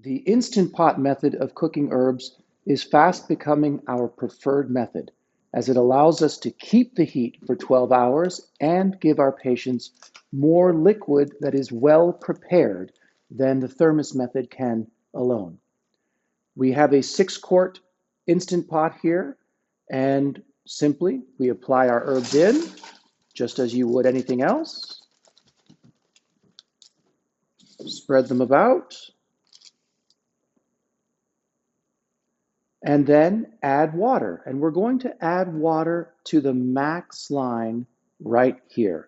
The Instant Pot method of cooking herbs is fast becoming our preferred method, as it allows us to keep the heat for 12 hours and give our patients more liquid that is well prepared than the thermos method can alone. We have a 6-quart Instant Pot here, and simply we apply our herbs in, just as you would anything else. Spread them about. And then add water. And we're going to add water to the max line right here.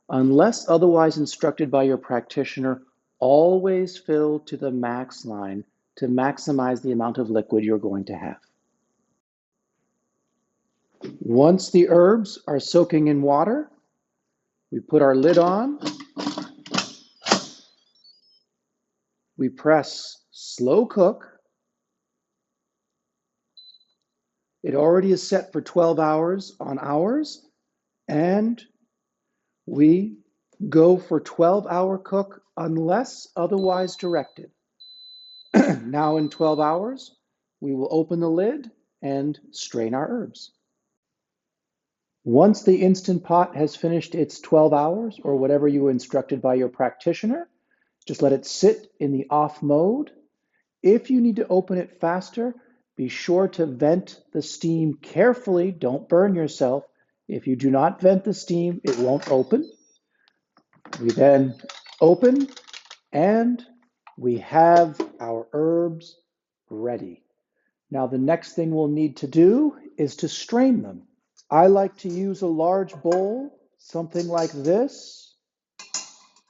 Unless otherwise instructed by your practitioner, always fill to the max line to maximize the amount of liquid you're going to have. Once the herbs are soaking in water, we put our lid on. We press slow cook. It already is set for 12 hours on ours, and we go for 12-hour cook unless otherwise directed. Now in 12 hours, we will open the lid and strain our herbs. Once the Instant Pot has finished its 12 hours, or whatever you were instructed by your practitioner, just let it sit in the off mode. If you need to open it faster, be sure to vent the steam carefully. Don't burn yourself. If you do not vent the steam, it won't open. We then open, and we have our herbs ready. Now the next thing we'll need to do is to strain them. I like to use a large bowl, something like this.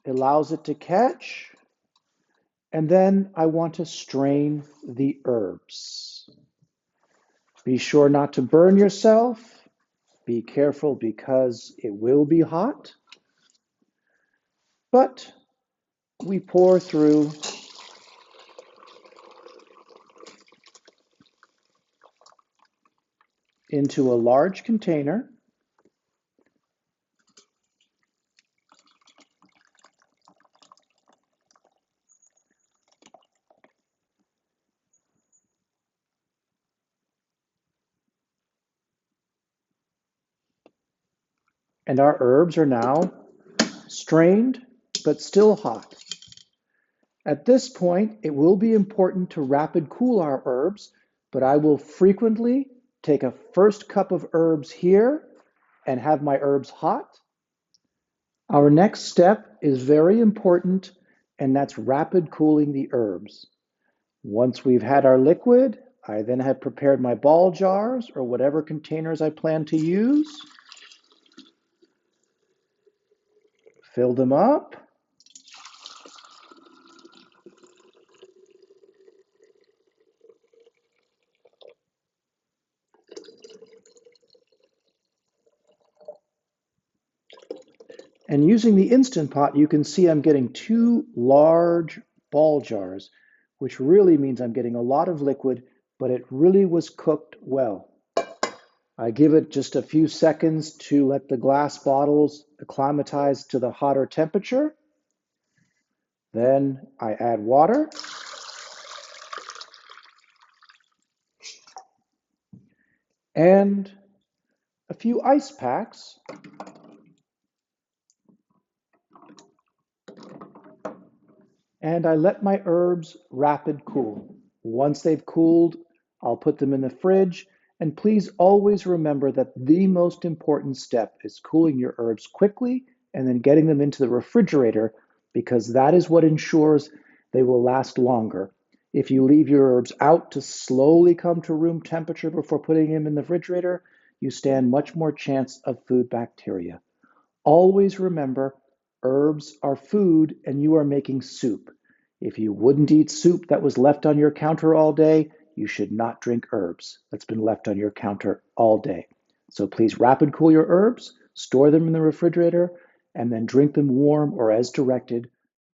It allows it to catch. And then I want to strain the herbs. Be sure not to burn yourself. Be careful because it will be hot. But we pour through into a large container. And our herbs are now strained, but still hot. At this point, it will be important to rapid cool our herbs, but I will frequently take a first cup of herbs here and have my herbs hot. Our next step is very important, and that's rapid cooling the herbs. Once we've had our liquid, I then have prepared my ball jars or whatever containers I plan to use. Fill them up. And using the Instant Pot, you can see I'm getting 2 large ball jars, which really means I'm getting a lot of liquid, but it really was cooked well. I give it just a few seconds to let the glass bottles acclimatize to the hotter temperature. Then I add water. And a few ice packs. And I let my herbs rapid cool. Once they've cooled, I'll put them in the fridge. And please always remember that the most important step is cooling your herbs quickly and then getting them into the refrigerator, because that is what ensures they will last longer. If you leave your herbs out to slowly come to room temperature before putting them in the refrigerator, you stand much more chance of food bacteria. Always remember, herbs are food and you are making soup. If you wouldn't eat soup that was left on your counter all day, you should not drink herbs that's been left on your counter all day. So please rapid cool your herbs, store them in the refrigerator, and then drink them warm or as directed